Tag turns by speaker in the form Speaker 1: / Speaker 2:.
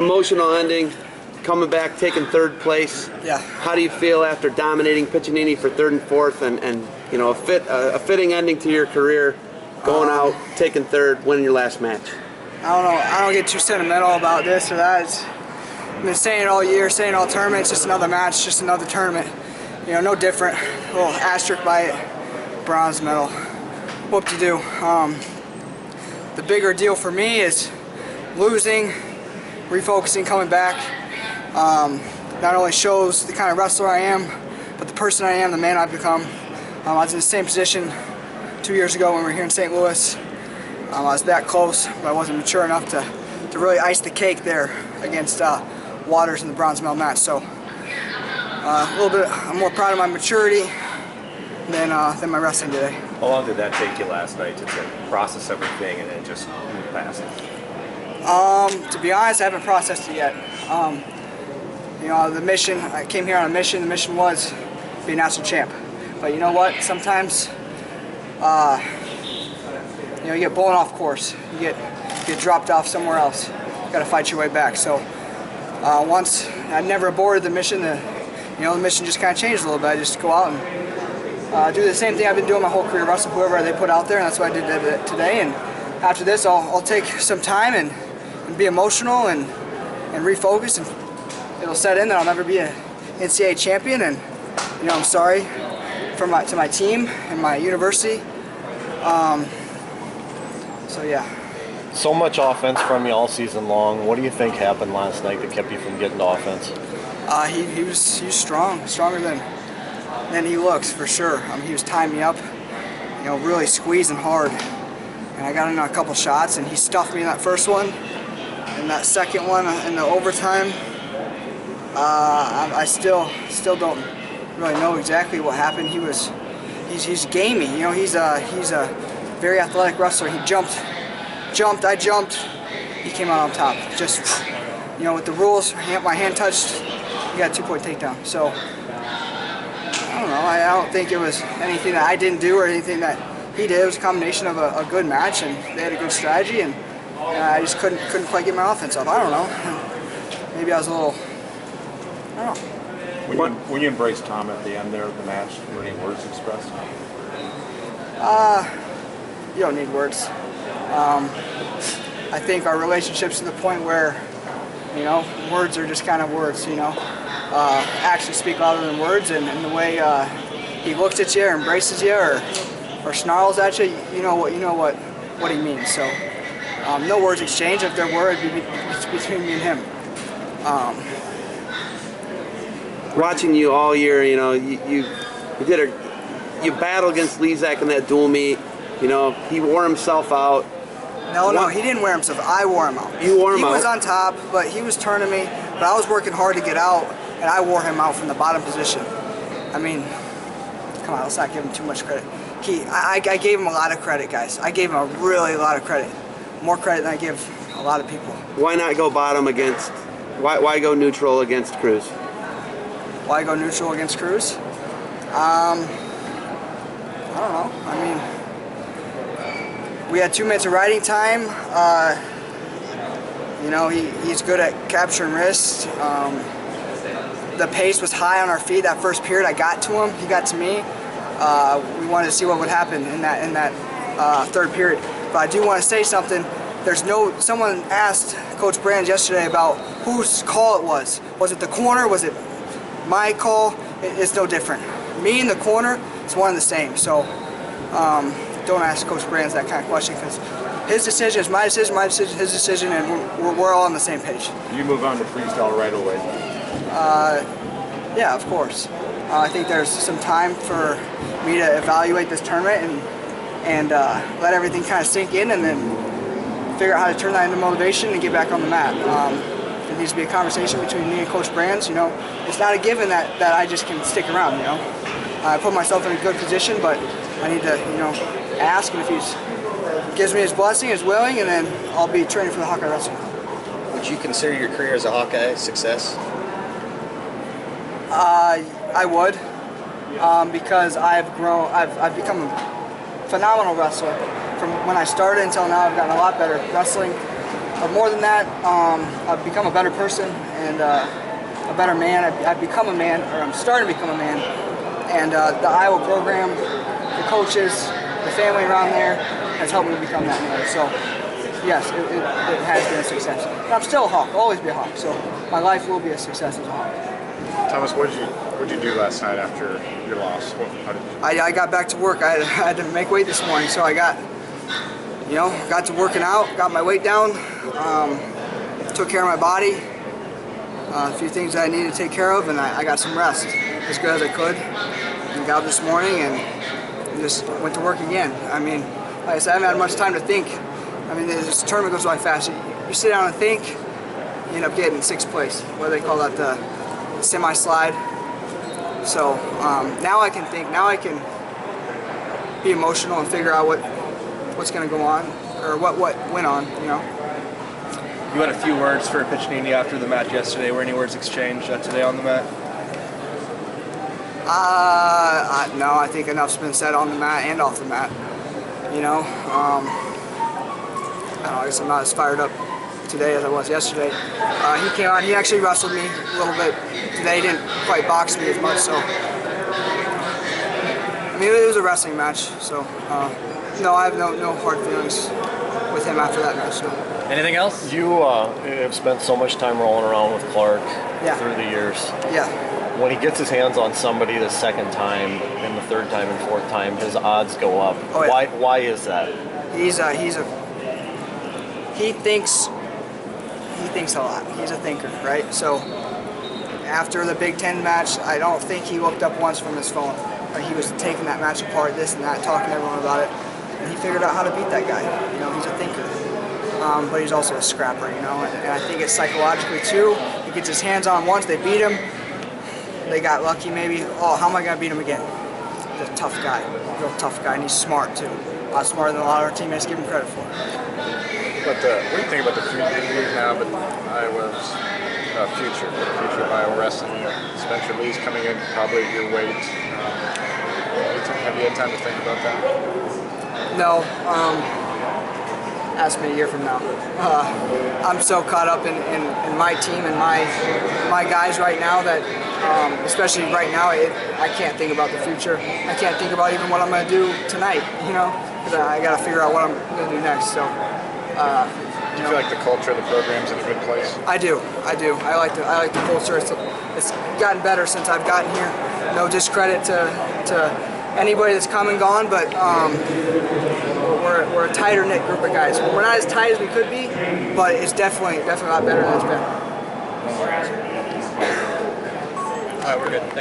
Speaker 1: Emotional ending, coming back, taking third place.
Speaker 2: Yeah.
Speaker 1: How do you feel after dominating Piccinini for third and fourth, and you know, a fitting ending to your career, going out, taking third, winning your last match?
Speaker 2: I don't know. I don't get too sentimental about this or that. I've been saying it all year, saying all tournament. It's just another match, just another tournament. You know, no different. A little asterisk by it. Bronze medal. Whoop-de-doo. The bigger deal for me is losing, refocusing, coming back. Not only shows the kind of wrestler I am, but the person I am, the man I've become. I was in the same position 2 years ago when we were here in St. Louis. I was that close, but I wasn't mature enough to really ice the cake there against Waters in the bronze medal match. So a little bit, I'm more proud of my maturity than my wrestling today.
Speaker 3: How long did that take you last night to process everything and then just move past it?
Speaker 2: To be honest, I haven't processed it yet. You know, the mission, I came here on a mission. The mission was to be a national champ. But you know what? Sometimes, you know, you get blown off course. You get dropped off somewhere else. You got to fight your way back. So once I never aborted the mission, you know, the mission just kind of changed a little bit. I just go out and do the same thing I've been doing my whole career, wrestle whoever they put out there, and that's what I did today. And after this, I'll take some time and be emotional and refocus, and it'll set in that I'll never be an NCAA champion. And you know, I'm sorry to my team and my university. So yeah.
Speaker 4: So much offense from you all season long. What do you think happened last night that kept you from getting to offense?
Speaker 2: He was strong, stronger than he looks for sure. He was tying me up, you know, really squeezing hard, and I got in a couple shots, and he stuffed me in that first one, and that second one in the overtime. I still don't really know exactly what happened. He's gamey, you know. He's a very athletic wrestler. He jumped, I jumped, he came out on top. Just, you know, with the rules, my hand touched, he got a 2-point takedown. So, I don't know, I don't think it was anything that I didn't do or anything that he did. It was a combination of a good match, and they had a good strategy, and I just couldn't quite get my offense up. I don't know. Maybe I was a little, I don't know.
Speaker 5: When you embraced Tom at the end there of the match, were any words expressed?
Speaker 2: You don't need words. I think our relationship's to the point where, you know, words are just kind of words, you know. Actions speak louder than words, and the way he looks at you or embraces you or snarls at you, you know what he means. So no words exchanged. If there were, it'd be between me and him.
Speaker 1: Watching you all year, you know, you battled against Lezak in that dual meet. You know, he wore himself out.
Speaker 2: No, he didn't wear himself. I wore him out.
Speaker 1: You wore him out?
Speaker 2: He was on top, but he was turning me. But I was working hard to get out, and I wore him out from the bottom position. I mean, come on, let's not give him too much credit. I gave him a lot of credit, guys. I gave him a lot of credit. More credit than I give a lot of people.
Speaker 1: Why not go bottom against, why go neutral against Cruz?
Speaker 2: Why go neutral against Cruz? I don't know. I mean, we had 2 minutes of riding time. You know, he's good at capturing wrists. The pace was high on our feet that first period. I got to him, he got to me. We wanted to see what would happen in that third period. But I do want to say something. Someone asked Coach Brands yesterday about whose call it was. Was it the corner? Was it my call? It's no different. Me in the corner, it's one and the same. So don't ask Coach Brands that kind of question, because his decision is my decision, his decision, and we're all on the same page.
Speaker 5: You move on to freestyle right away.
Speaker 2: Yeah, of course. I think there's some time for me to evaluate this tournament and let everything kind of sink in, and then figure out how to turn that into motivation and get back on the mat. It needs to be a conversation between me and Coach Brands. You know, it's not a given that I just can stick around. You know, I put myself in a good position, but I need to, you know, ask him if he gives me his blessing, his willing, and then I'll be training for the Hawkeye Wrestling.
Speaker 6: Would you consider your career as a Hawkeye a success?
Speaker 2: I would, because I've become a phenomenal wrestler. From when I started until now, I've gotten a lot better. Wrestling But more than that, I've become a better person and a better man. I've become a man, or I'm starting to become a man. And the Iowa program, the coaches, the family around there has helped me become that man. So yes, it has been a success. And I'm still a Hawk, I'll always be a Hawk. So my life will be a success as a Hawk.
Speaker 5: Thomas, what did you do last night after your loss? How did you...
Speaker 2: I got back to work. I had to make weight this morning, so I got to working out, got my weight down, took care of my body, a few things that I needed to take care of, and I got some rest as good as I could. And got up this morning and just went to work again. I mean, like I said, I haven't had much time to think. I mean, this tournament goes by fast. You sit down and think, you end up getting 6th place. What do they call that? The semi-slide. So now I can think. Now I can be emotional and figure out what's going to go on, or what went on. You know.
Speaker 7: You had a few words for Piccinini after the match yesterday. Were any words exchanged today on the mat?
Speaker 2: No, I think enough's been said on the mat and off the mat. You know, I don't know, I guess I'm not as fired up today as I was yesterday. He came on, he actually wrestled me a little bit today. He didn't quite box me as much, so. I mean, it was a wrestling match, so no, I have no hard feelings with him after that match. No.
Speaker 7: Anything else?
Speaker 4: You have spent so much time rolling around with Clark through the years.
Speaker 2: Yeah.
Speaker 4: When he gets his hands on somebody the 2nd time and the 3rd time and 4th time, his odds go up.
Speaker 2: Oh, yeah.
Speaker 4: Why is that?
Speaker 2: He thinks a lot. He's a thinker, right? So after the Big Ten match, I don't think he looked up once from his phone. He was taking that match apart, this and that, talking to everyone about it, and he figured out how to beat that guy. You know, he's a thinker, but he's also a scrapper. You know, and I think it's psychologically too. He gets his hands on once, they beat him. They got lucky maybe. Oh, how am I going to beat him again? He's a tough guy, real tough guy, and he's smart too. A lot smarter than a lot of our teammates give him credit for.
Speaker 5: But what do you think about the future now? But Iowa's future of Iowa wrestling. You know, Spencer Lee's coming in probably at your weight. Have you had time to think about that?
Speaker 2: No. Ask me a year from now. I'm so caught up in my team and my guys right now that, especially right now, I can't think about the future. I can't think about even what I'm going to do tonight, you know, because I got to figure out what I'm going to do next. So.
Speaker 5: Do you feel like the culture of the program's in a good place?
Speaker 2: I do. I like the culture. It's gotten better since I've gotten here. No discredit to anybody that's come and gone, but we're a tighter knit group of guys. We're not as tight as we could be, but it's definitely a lot better than it's been.
Speaker 7: All right, we're good. Thanks.